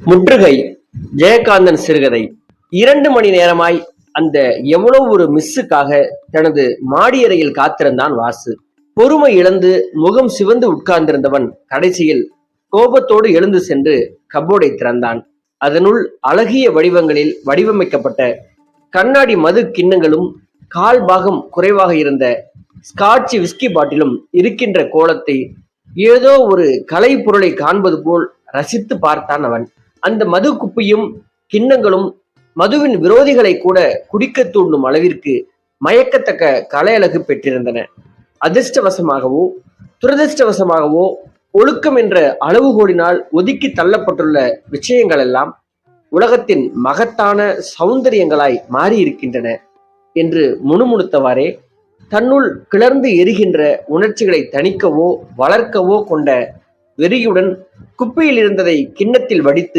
முற்றுகை ஜெயகாந்தன் சிறுகதை. 2 மணி நேரமாய் அந்த எவ்வளவு ஒரு மிஸ்ஸுக்காக தனது மாடியறையில் காத்திருந்தான் வாசு. பொறுமை இழந்து முகம் சிவந்து உட்கார்ந்திருந்தவன் கடைசியில் கோபத்தோடு எழுந்து சென்று கப்போர்டை திறந்தான். அதனுள் அழகிய வடிவங்களில் வடிவமைக்கப்பட்ட கண்ணாடி மது கிண்ணங்களும் கால் பாகம் குறைவாக இருந்த ஸ்காட்சி விஸ்கி பாட்டிலும் இருக்கின்ற கோலத்தை ஏதோ ஒரு கலை பொருளை காண்பது போல் ரசித்து பார்த்தான் அவன். அந்த மது குப்பியும் கிண்ணங்களும் மதுவின் விரோதிகளை கூட குடிக்க தூண்டும் அளவிற்கு மயக்கத்தக்க கலையழகு பெற்றிருந்தன. அதிர்ஷ்டவசமாகவோ துரதிர்ஷ்டவசமாகவோ ஒழுக்கம் என்ற அளவுகோலினால் ஒதுக்கி தள்ளப்பட்டுள்ள விஷயங்கள் எல்லாம் உலகத்தின் மகத்தான சௌந்தரியங்களாய் மாறியிருக்கின்றன என்று முணுமுணுத்தவாறே தன்னுள் கிளர்ந்து எரிகின்ற உணர்ச்சிகளை தணிக்கவோ வளர்க்கவோ கொண்ட வெறியுடன் குப்பையில் இருந்ததை கிண்ணத்தில் வடித்து